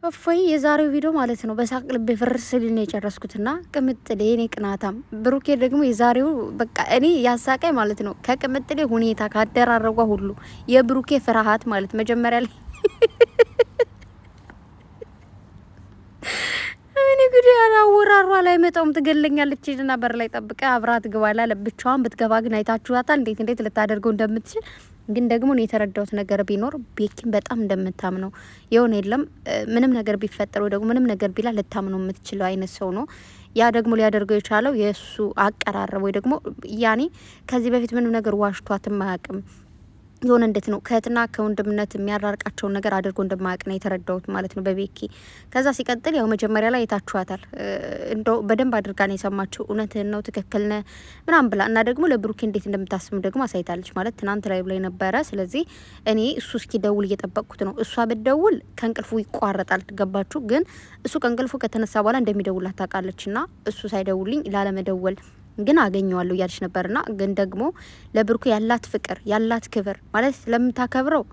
እፎይ የዛሬው ቪዲዮ ማለት ነው በሳቅ ልቤ ፍርስ ሊል የጨረስኩትና ቅምጥሌ እኔ ቅናታም ብሩኬ ደግሞ የዛሬው በቃ እኔ ያሳቀኝ ማለት ነው ከቅምጥሌ ሁኔታ ካደራረጓ ሁሉ የብሩኬ ፍርሃት ማለት መጀመሪያ ላይ እኔ ጉድ ያላወራሯ ላይ መጣውም ትገለኛለች እና በር ላይ ጠብቀ አብራት ግባላ ለብቻዋን ብትገባ ግን አይታችኋታል እንዴት ልታደርገው እንደምትችል ግን ደግሞ ነው የተረዳሁት ነገር ቢኖር ቤኪን በጣም እንደምታምነው የሆነ የለም ምንም ነገር ቢፈጠር ወይ ደግሞ ምንም ነገር ቢላ ልታምነው የምትችለው አይነት ሰው ነው። ያ ደግሞ ሊያደርገው የቻለው የእሱ አቀራረብ ወይ ደግሞ ያኔ ከዚህ በፊት ምንም ነገር ዋሽቷትም አያውቅም። የሆነ እንዴት ነው ከእህትና ከወንድምነት የሚያራርቃቸውን ነገር አድርጎ እንደማያውቅ ነው የተረዳሁት ማለት ነው በቤኪ። ከዛ ሲቀጥል ያው መጀመሪያ ላይ የታችኋታል እንደው በደንብ አድርጋ ነው የሰማችው። እውነትህን ነው ትክክል ነህ ምናምን ብላ እና ደግሞ ለብሩኬ እንዴት እንደምታስብ ደግሞ አሳይታለች ማለት ትናንት ላይ ብላ ነበረ። ስለዚህ እኔ እሱ እስኪ ደውል እየጠበቅኩት ነው። እሷ ብትደውል ከእንቅልፉ ይቋረጣል ገባችሁ። ግን እሱ ከእንቅልፉ ከተነሳ በኋላ እንደሚደውላት ታውቃለች እና እሱ ሳይደውልኝ ላለመደወል ግን አገኘዋለሁ እያለች ነበርና ግን ደግሞ ለብሩኬ ያላት ፍቅር ያላት ክብር ማለት ስለምታከብረው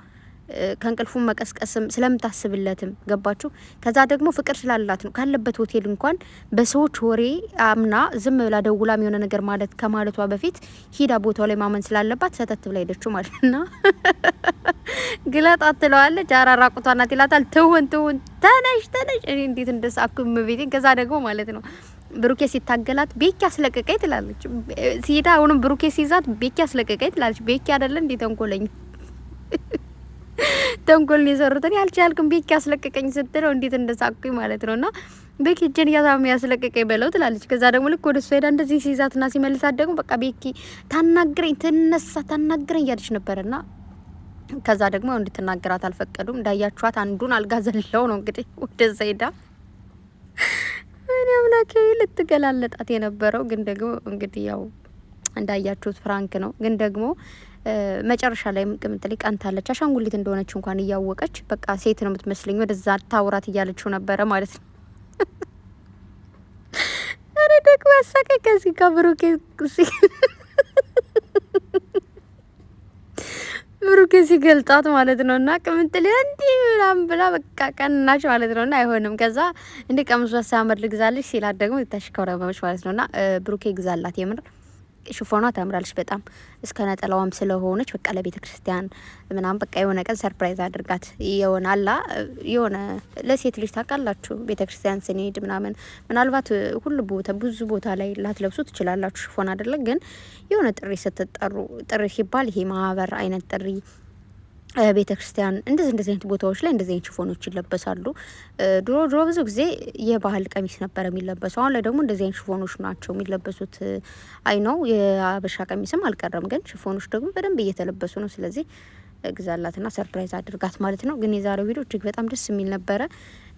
ከእንቅልፉ መቀስቀስም ስለምታስብለትም ገባችሁ። ከዛ ደግሞ ፍቅር ስላላት ነው ካለበት ሆቴል እንኳን በሰዎች ወሬ አምና ዝም ብላ ደውላም የሆነ ነገር ማለት ከማለቷ በፊት ሂዳ ቦታው ላይ ማመን ስላለባት ሰተት ብላ ሄደችው ማለት ነው። ግለጣ ትለዋለች አራራቁቷ ናት ይላታል። ትውን ተነሽ እኔ እንዴት እንደሳኩ ምቤቴን። ከዛ ደግሞ ማለት ነው ብሩኬ ሲታገላት ቤኪ አስለቀቀኝ ትላለች። ሲዳ አሁንም ብሩኬ ሲይዛት ቤኪ አስለቀቀኝ ትላለች። ቤኪ አይደለ እንዴ ተንኮለኝ ተንኮል የሰሩትን ያልቻልኩም ቤኪ አስለቀቀኝ ስትለው እንዴት እንደሳኩኝ ማለት ነውና ቤኪ እጄን ያሳም ያስለቀቀኝ በለው ትላለች። ከዛ ደግሞ ልክ ወደ እሱ ሄዳ እንደዚህ ሲይዛትና ሲመልሳት ደግሞ በቃ ቤኪ ታናግረኝ ትነሳ ታናግረኝ ያለች ነበርና ከዛ ደግሞ እንድትናገራት አልፈቀዱም። እንዳያችኋት አንዱን አልጋ ዘለው ነው እንግዲህ ወደዛ ሄዳ እኔ አምላኬ ልትገላለጣት የነበረው ግን ደግሞ እንግዲህ ያው እንዳያችሁት ፍራንክ ነው። ግን ደግሞ መጨረሻ ላይ ቅምጥሌ ቀንታለች። አሻንጉሊት እንደሆነች እንኳን እያወቀች በቃ ሴት ነው የምትመስለኝ ወደዛ ታውራት እያለችው ነበረ ማለት ነው። እኔ ደግሞ ያሳቀኝ ከዚህ ጋር ብሩኬ ሲገልጣት ማለት ነው እና ቅምጥሌ እንዲህ ምናምን ብላ በቃ ቀናች ማለት ነው እና አይሆንም። ከዛ እንደ ቀምሷ ሳመር ልግዛልሽ ሲላት ደግሞ ታሽከረመች ማለት ነው እና ብሩኬ ግዛላት የምር ሽፎኗ ታምራለች በጣም እስከ ነጠላዋም ስለሆነች በቃ ለቤተ ክርስቲያን ምናምን በቃ የሆነ ቀን ሰርፕራይዝ አድርጋት ይሆናላ። የሆነ ለሴት ልጅ ታውቃላችሁ ቤተ ክርስቲያን ስንሄድ ምናምን ምናልባት ሁሉ ቦታ ብዙ ቦታ ላይ ላትለብሱ ትችላላችሁ ሽፎን አይደለ። ግን የሆነ ጥሪ ስትጠሩ ጥሪ ሲባል ይሄ ማህበር አይነት ጥሪ ቤተ ክርስቲያን እንደዚህ አይነት ቦታዎች ላይ እንደዚህ አይነት ሽፎኖች ይለበሳሉ። ድሮ ብዙ ጊዜ የባህል ቀሚስ ነበር የሚለበሰው። አሁን ላይ ደግሞ እንደዚህ አይነት ሽፎኖች ናቸው የሚለበሱት። አይ ነው የአበሻ ቀሚስም አልቀረም፣ ግን ሽፎኖች ደግሞ በደንብ እየተለበሱ ነው። ስለዚህ ግዛላትና ሰርፕራይዝ አድርጋት ማለት ነው። ግን የዛሬው ቪዲዮ እጅግ በጣም ደስ የሚል ነበረ።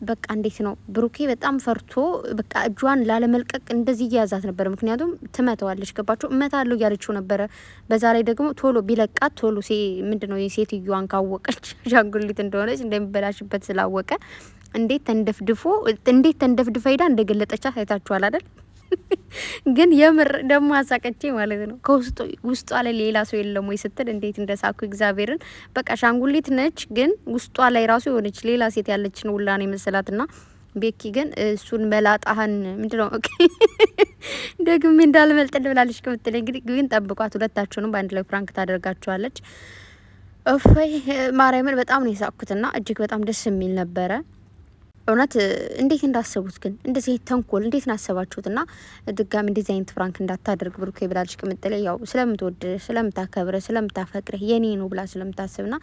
በቃ እንዴት ነው ብሩኬ በጣም ፈርቶ በቃ እጇን ላለመልቀቅ እንደዚህ እያያዛት ነበር። ምክንያቱም ትመተዋለች ገባችሁ እመታለሁ እያለችው ነበረ። በዛ ላይ ደግሞ ቶሎ ቢለቃት ቶሎ ምንድነው የሴትዮዋን ካወቀች አሻንጉሊት እንደሆነች እንደሚበላሽበት ስላወቀ እንዴት ተንደፍድፋ ሄዳ እንደገለጠቻት አይታችኋል አይደል? ግን የምር ደግሞ አሳቀቼ ማለት ነው። ውስጧ ላይ ሌላ ሰው የለም ወይ ስትል እንዴት እንደሳኩ እግዚአብሔርን። በቃ ሻንጉሊት ነች፣ ግን ውስጧ ላይ ራሱ የሆነች ሌላ ሴት ያለችን ሁላ ነው የመሰላትና ቤኪ ግን እሱን መላጣህን ምንድነው ደግሜ እንዳልመልጥል ብላለች። ከምትል እንግዲህ ግን ጠብቋት፣ ሁለታችሁንም በአንድ ላይ ፕራንክ ታደርጋችኋለች። እፎይ ማርያምን በጣም ነው የሳኩትና እጅግ በጣም ደስ የሚል ነበረ። እውነት እንዴት እንዳሰቡት ግን እንደዚህ ተንኮል እንዴት ናሰባችሁትና ድጋሚ እንደዚህ አይነት ፍራንክ እንዳታደርግ ብሩኬ ብላለች። ቅምጥሌ ያው ስለምትወድ ስለምታከብረ ስለምታፈቅረ የኔ ነው ብላ ስለምታስብና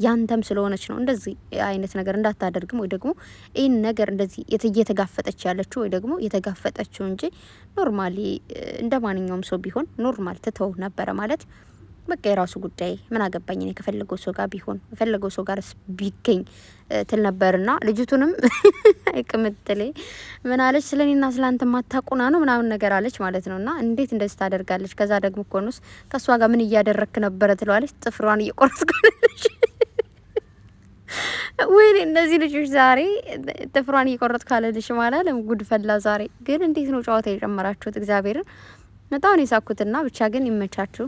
ያንተም ስለሆነች ነው እንደዚህ አይነት ነገር እንዳታደርግም ወይ ደግሞ ይህን ነገር እንደዚህ እየተጋፈጠች ያለችው ወይ ደግሞ የተጋፈጠችው እንጂ ኖርማሊ እንደ ማንኛውም ሰው ቢሆን ኖርማል ትተው ነበረ ማለት በቃ የራሱ ጉዳይ ምን አገባኝ እኔ ከፈለገው ሰው ጋር ቢሆን ከፈለገው ሰው ጋር ቢገኝ ትል ነበርና ልጅቱንም ቅምጥሌ ምን አለች? ስለኔና ስላንተ ማታቁና ነው ምናምን ነገር አለች ማለት ነውና እንዴት እንደዚህ ታደርጋለች? ከዛ ደግሞ ኮንስ ከሷ ጋር ምን እያደረክ ነበረ ትለዋለች። ጥፍሯን እየቆረጥኩልሽ ወይ እነዚህ ልጆች ዛሬ ጥፍሯን እየቆረጥኩ ካለልሽ ማለት ለምን ፈላ ዛሬ ግን እንዴት ነው ጨዋታ የጨመራችሁት? እግዚአብሔርን በጣም ነው የሳኩትና ብቻ ግን ይመቻችሁ።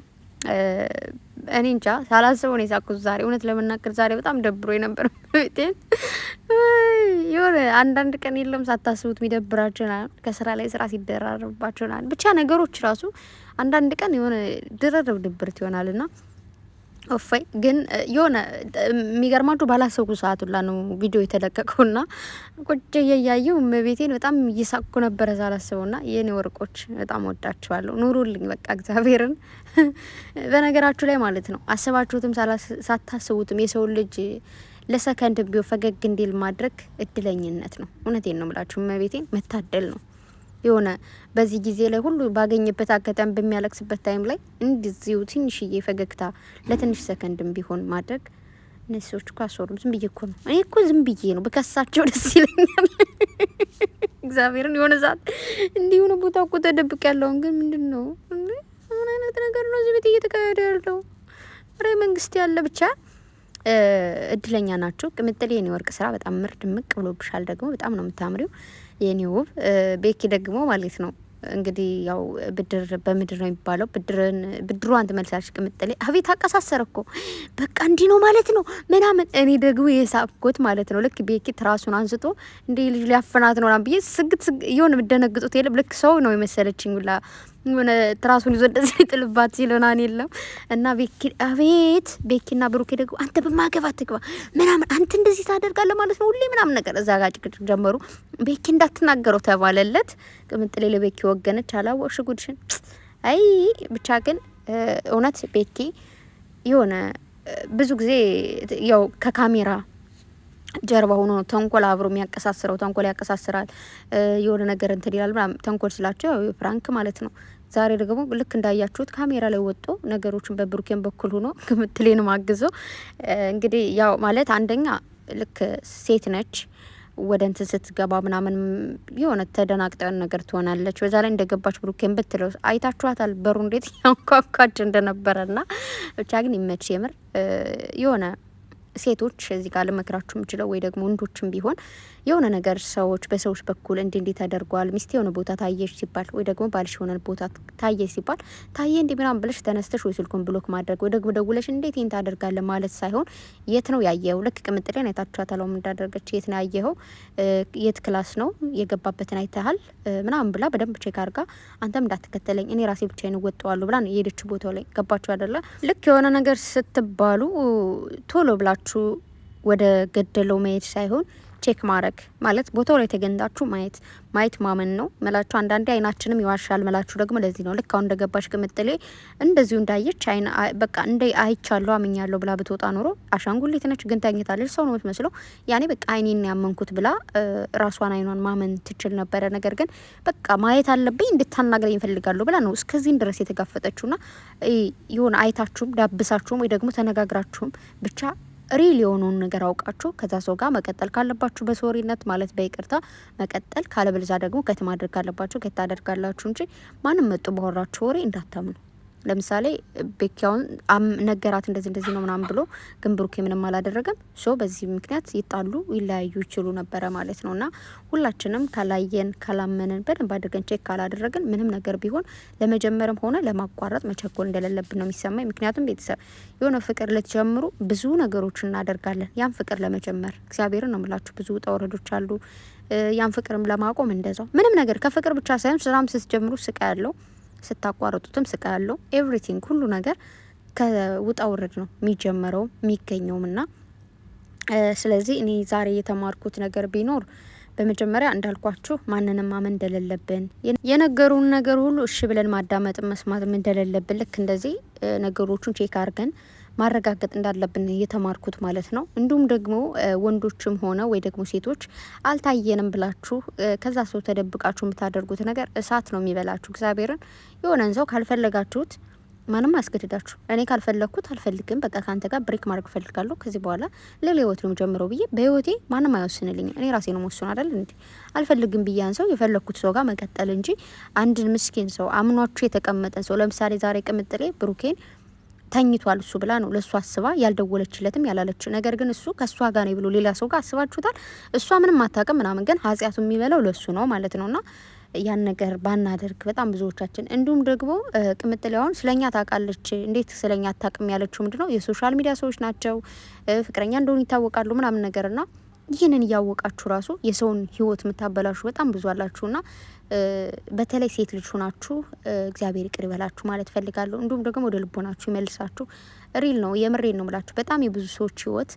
እኔ እንጃ ሳላስበው ነው የሳኩት ዛሬ። እውነት ለመናገር ዛሬ በጣም ደብሮ የነበር ቤቴን የሆነ አንዳንድ ቀን የለም ሳታስቡት የሚደብራችሁናል። ከስራ ላይ ስራ ሲደራረብባችሁናል። ብቻ ነገሮች ራሱ አንዳንድ ቀን የሆነ ድርርብ ድብርት ይሆናልና ኦፋይ ግን የሆነ የሚገርማችሁ ባላሰብኩ ሰዓት ሁላ ነው ቪዲዮ የተለቀቀውና ቁጭ እያየሁ እመቤቴን በጣም እየሳቅኩ ነበረ ሳላስበውና የኔ ወርቆች በጣም ወዳችኋለሁ። ኑሩልኝ በቃ እግዚአብሔርን። በነገራችሁ ላይ ማለት ነው አስባችሁትም ሳታስቡትም የሰው ልጅ ለሰከንድ ቢሆን ፈገግ እንዲል ማድረግ እድለኝነት ነው። እውነቴን ነው የምላችሁ እመቤቴን መታደል ነው። የሆነ በዚህ ጊዜ ላይ ሁሉ ባገኘበት አጋጣሚ በሚያለቅስበት ታይም ላይ እንደዚሁ ትንሽዬ ፈገግታ ለትንሽ ሰከንድም ቢሆን ማድረግ እነዚህ ሰዎች እኮ አስወሩም። ዝም ብዬ እኮ ነው እኔ እኮ ዝም ብዬ ነው በከሳቸው ደስ ይለኛል። እግዚአብሔርን የሆነ ሰዓት እንዲህ ሆነ ቦታ እኮ ተደብቅ ያለውን ግን ምንድን ነው ምን አይነት ነገር ነው እዚህ ቤት እየተካሄደ ያለው? ኧረ መንግስት ያለ ብቻ እድለኛ ናችሁ። ቅምጥል የኔ ወርቅ ስራ በጣም ምርጥ ድምቅ ብሎብሻል። ደግሞ በጣም ነው የምታምሪው የኔ ውብ። ቤኪ ደግሞ ማለት ነው እንግዲህ ያው ብድር በምድር ነው የሚባለው። ብድሯን ትመልሳለች ቅምጥሌ። አቤት አቀሳሰረ እኮ በቃ እንዲህ ነው ማለት ነው ምናምን። እኔ ደግሞ የሳቅኩት ማለት ነው ልክ ቤኪ ትራሱን አንስቶ እንደ ልጅ ሊያፈናት ነው ብዬ ስግት የሆነ የምደነግጡት የለም ልክ ሰው ነው የመሰለችኝ ሁላ ሆነ ትራሱን ይዞ እንደዚህ ጥልባት ሲለናን የለም እና ቤኪ አቤት ቤኪና ብሩኬ ደግሞ አንተ በማገባት ትግባ ምናምን አንተ እንደዚህ ታደርጋለህ ማለት ነው ሁሌ ምናምን ነገር እዛ ጋር ጭቅጭቅ ጀመሩ። ቤኪ እንዳትናገረው ተባለለት። ቅምጥሌ ለቤኪ ወገነች። አላወቅሽ ጉድሽን። አይ ብቻ ግን እውነት ቤኪ የሆነ ብዙ ጊዜ ያው ከካሜራ ጀርባ ሆኖ ተንኮል አብሮ የሚያቀሳስረው ተንኮል ያቀሳስራል የሆነ ነገር እንትን ይላል ምናምን ተንኮል ስላቸው ያው ፍራንክ ማለት ነው። ዛሬ ደግሞ ልክ እንዳያችሁት ካሜራ ላይ ወጥቶ ነገሮችን በብሩኬን በኩል ሆኖ ቅምጥሌን ማግዘው እንግዲህ ያው ማለት አንደኛ ልክ ሴት ነች ወደ እንትን ስትገባ ምናምን የሆነ ተደናግጠን ነገር ትሆናለች። በዛ ላይ እንደገባች ብሩኬን ብትለው አይታችኋታል በሩ እንዴት ያንኳኳች እንደነበረና ብቻ ግን ይመች የምር የሆነ ሴቶች እዚህ ጋር ልመክራችሁ የምችለው ወይ ደግሞ ወንዶችም ቢሆን የሆነ ነገር ሰዎች በሰዎች በኩል እንዲህ ተደርጓል ሚስቴ የሆነ ቦታ ታየሽ ሲባል ወይ ደግሞ ባልሽ የሆነ ቦታ ታየሽ ሲባል ታየ እንዲህ ምናምን ብለሽ ተነስተሽ ወይ ስልኩን ብሎክ ማድረግ ወይ ደግሞ ደውለሽ እንዴት ይሄን ታደርጋለህ ማለት ሳይሆን የት ነው ያየኸው? ልክ ቅምጥሌን አይታችኋታል እንዳደረገች የት ነው ያየኸው? የት ክላስ ነው የገባበትን አይተሃል ምናምን ብላ በደንብ ቼክ አድርጋ አንተም እንዳትከተለኝ እኔ ራሴ ብቻዬን እወጣዋለሁ ብላ ነው የሄደች ቦታው ላይ ገባችሁ አይደለ? ልክ የሆነ ነገር ስትባሉ ቶሎ ብላችሁ ወደ ገደለው መሄድ ሳይሆን ቼክ ማድረግ ማለት ቦታው ላይ ተገንዳችሁ ማየት ማመን ነው መላችሁ። አንዳንዴ አይናችንም ይዋሻል መላችሁ ደግሞ ለዚህ ነው። ልክ አሁን እንደገባሽ ቅምጥሌ እንደዚሁ እንዳየች አይና በቃ እንደ አይቻለሁ አምኛለሁ ብላ ብትወጣ ኖሮ አሻንጉሊት ነች ግን ተኝታለች ሰው ነው የምትመስለው። ያኔ በቃ አይኔን ያመንኩት ብላ ራሷን አይኗን ማመን ትችል ነበረ። ነገር ግን በቃ ማየት አለብኝ እንድታናግረኝ ይፈልጋሉ ብላ ነው እስከዚህን ድረስ የተጋፈጠችውና ይሁን አይታችሁም ዳብሳችሁም ወይ ደግሞ ተነጋግራችሁም ብቻ ሪል የሆነውን ነገር አውቃችሁ ከዛ ሰው ጋር መቀጠል ካለባችሁ በሶሪነት ማለት በይቅርታ መቀጠል ካለበለዛ ደግሞ ከት ማድረግ ካለባችሁ ከት ታደርጋላችሁ እንጂ ማንም መጡ በሆራችሁ ወሬ እንዳታምኑ። ለምሳሌ ቤኪያውን ነገራት እንደዚህ ነው ምናምን ብሎ ግን ብሩኬ ምንም አላደረገም። ሶ በዚህ ምክንያት ይጣሉ ይለያዩ ይችሉ ነበረ ማለት ነውና ሁላችንም ካላየን ካላመንን በደንብ አድርገን ቼክ ካላደረግን ምንም ነገር ቢሆን ለመጀመርም ሆነ ለማቋረጥ መቸኮል እንደሌለብን ነው የሚሰማኝ። ምክንያቱም ቤተሰብ የሆነ ፍቅር ልትጀምሩ ብዙ ነገሮች እናደርጋለን። ያን ፍቅር ለመጀመር እግዚአብሔርን ነው የምላችሁ ብዙ ውጣ ውረዶች አሉ። ያን ፍቅርም ለማቆም እንደዛው ምንም ነገር ከፍቅር ብቻ ሳይሆን ስራም ስትጀምሩ ስቃይ ያለው ስታቋርጡትም ስቃይ ያለው ኤቭሪቲንግ ሁሉ ነገር ከውጣ ውረድ ነው የሚጀመረው የሚገኘውም ና ስለዚህ እኔ ዛሬ የተማርኩት ነገር ቢኖር በመጀመሪያ እንዳልኳችሁ ማንንም ማመን እንደሌለብን የነገሩን ነገር ሁሉ እሺ ብለን ማዳመጥ መስማትም እንደሌለብን ልክ እንደዚህ ነገሮቹን ቼክ አድርገን ማረጋገጥ እንዳለብን የተማርኩት ማለት ነው። እንዲሁም ደግሞ ወንዶችም ሆነ ወይ ደግሞ ሴቶች አልታየንም ብላችሁ ከዛ ሰው ተደብቃችሁ የምታደርጉት ነገር እሳት ነው የሚበላችሁ። እግዚአብሔርን የሆነን ሰው ካልፈለጋችሁት ማንም አያስገድዳችሁ። እኔ ካልፈለግኩት አልፈልግም በቃ ካንተ ጋር ብሬክ ማድረግ ፈልጋለሁ ከዚህ በኋላ ሌላ ህይወት ነው ጀምረው ብዬ በህይወቴ ማንም አይወስንልኝ እኔ ራሴ ነው መወስን አይደል እንዴ? አልፈልግም ብያን ሰው የፈለግኩት ሰው ጋር መቀጠል እንጂ አንድን ምስኪን ሰው አምኗችሁ የተቀመጠን ሰው ለምሳሌ ዛሬ ቅምጥሌ ብሩኬን ተኝቷል እሱ ብላ ነው ለሱ አስባ ያልደወለችለትም ያላለች ነገር ግን እሱ ከሷ ጋር ነው ብሎ ሌላ ሰው ጋር አስባችሁታል። እሷ ምንም አታውቅም ምናምን ግን ኃጢያቱ የሚበላው ለሱ ነው ማለት ነውና ያን ነገር ባናደርግ በጣም ብዙዎቻችን እንዲሁም ደግሞ ቅምጥሌውን ስለኛ ታውቃለች እንዴት ስለኛ አታውቅም ያለችው ምንድነው የሶሻል ሚዲያ ሰዎች ናቸው ፍቅረኛ እንደሆኑ ይታወቃሉ ምናምን ነገርና ይህንን እያወቃችሁ ራሱ የሰውን ህይወት የምታበላሹ በጣም ብዙ አላችሁና በተለይ ሴት ልጅ ሆናችሁ እግዚአብሔር ይቅር ይበላችሁ ማለት ፈልጋለሁ። እንዲሁም ደግሞ ወደ ልቦናችሁ ይመልሳችሁ። ሪል ነው፣ የምሬን ነው ብላችሁ በጣም የብዙ ሰዎች ህይወት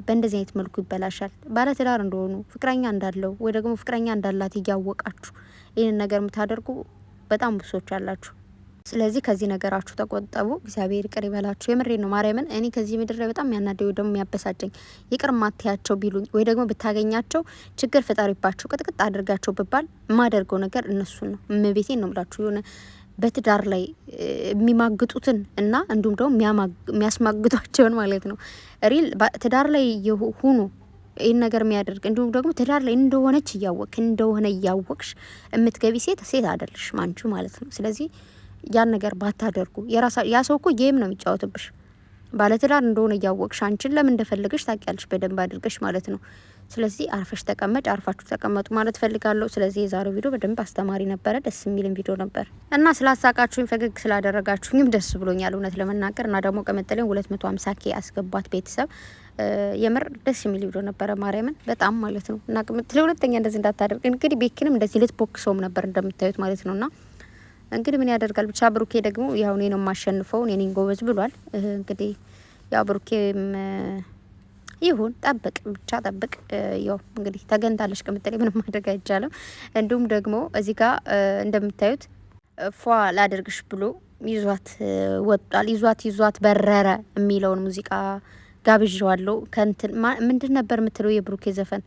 በእንደዚህ አይነት መልኩ ይበላሻል። ባለትዳር እንደሆኑ ፍቅረኛ እንዳለው ወይ ደግሞ ፍቅረኛ እንዳላት እያወቃችሁ ይህንን ነገር የምታደርጉ በጣም ብዙ ሰዎች አላችሁ። ስለዚህ ከዚህ ነገራችሁ ተቆጠቡ። እግዚአብሔር ይቅር ይበላችሁ። የምሬን ነው ማርያምን። እኔ ከዚህ ምድር ላይ በጣም ያናደው ደግሞ የሚያበሳጨኝ ይቅር ማትያቸው ቢሉኝ ወይ ደግሞ ብታገኛቸው ችግር ፍጠሪባቸው ቅጥቅጥ አድርጋቸው ብባል የማደርገው ነገር እነሱን ነው። እመቤቴን ነው ብላችሁ የሆነ በትዳር ላይ የሚማግጡትን እና እንዲሁም ደግሞ የሚያስማግጧቸውን ማለት ነው ሪል ትዳር ላይ ሁኑ ይህን ነገር የሚያደርግ እንዲሁም ደግሞ ትዳር ላይ እንደሆነች እያወቅሽ የምትገቢ ሴት አይደለሽ ማንቹ ማለት ነው። ስለዚህ ያን ነገር ባታደርጉ ያ ሰው እኮ ጌም ነው የሚጫወትብሽ። ባለትዳር እንደሆነ እያወቅሽ አንቺን ለምን እንደፈለገሽ ታውቂያለሽ በደንብ አድርገሽ ማለት ነው። ስለዚህ አርፈሽ ተቀመጭ፣ አርፋችሁ ተቀመጡ ማለት ፈልጋለሁ። ስለዚህ የዛሬው ቪዲዮ በደንብ አስተማሪ ነበረ፣ ደስ የሚልም ቪዲዮ ነበር እና ስላሳቃችሁኝ ፈገግ ስላደረጋችሁኝም ደስ ብሎኛል እውነት ለመናገር እና ደግሞ ቀመጠለኝ 250K አስገባት ቤተሰብ የምር ደስ የሚል ቪዲዮ ነበረ ማርያምን በጣም ማለት ነው። እና ቀመጠለኝ ሁለተኛ እንደዚህ እንዳታደርግ እንግዲህ ቤኪንም እንደዚህ ልትቦክሰውም ነበር እንደምታዩት ማለት ነውና እንግዲህ ምን ያደርጋል ብቻ ብሩኬ ደግሞ ያው እኔ ነው የማሸንፈው እኔ ነኝ ጎበዝ ብሏል። እንግዲህ ያው ብሩኬም ይሁን ጠብቅ ብቻ ጠብቅ። ያው እንግዲህ ተገንታለሽ ቀምጠሌ ምንም ማድረግ አይቻልም። እንዲሁም ደግሞ እዚህ ጋር እንደምታዩት ፏ ላደርግሽ ብሎ ይዟት ወጣል። ይዟት በረረ የሚለውን ሙዚቃ ጋብዣዋለሁ። ከንትን ምንድን ነበር የምትለው የብሩኬ ዘፈን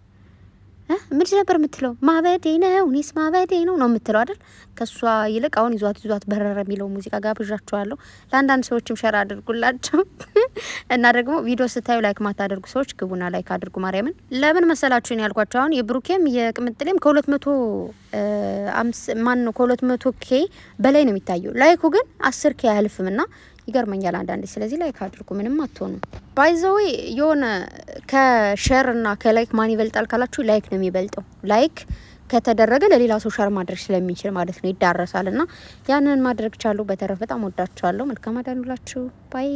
ምንድን ነበር የምትለው? ማበዴ ነው እኔስ ማበዴ ነው የምትለው አይደል? ከሷ ይልቅ አሁን ይዟት በረረ የሚለው ሙዚቃ ጋብዣችኋለሁ። ለአንዳንድ ሰዎችም ሸር አድርጉላቸው እና ደግሞ ቪዲዮ ስታዩ ላይክ ማታደርጉ ሰዎች ግቡና ላይክ አድርጉ። ማርያምን ለምን መሰላችሁ ነው ያልኳቸው። አሁን የብሩኬም የቅምጥሌም ከ200K በላይ ነው የሚታየው። ላይኩ ግን 10K አያልፍምና ይገርመኛል አንዳንዴ። ስለዚህ ላይክ አድርጉ ምንም አትሆኑ። ባይዘዌ የሆነ ከሼር እና ከላይክ ማን ይበልጣል ካላችሁ ላይክ ነው የሚበልጠው። ላይክ ከተደረገ ለሌላ ሰው ሼር ማድረግ ስለሚችል ማለት ነው ይዳረሳልና ያንን ማድረግ ቻሉ። በተረፈ በጣም ወዳችኋለሁ። መልካም አዳኑላችሁ ባይ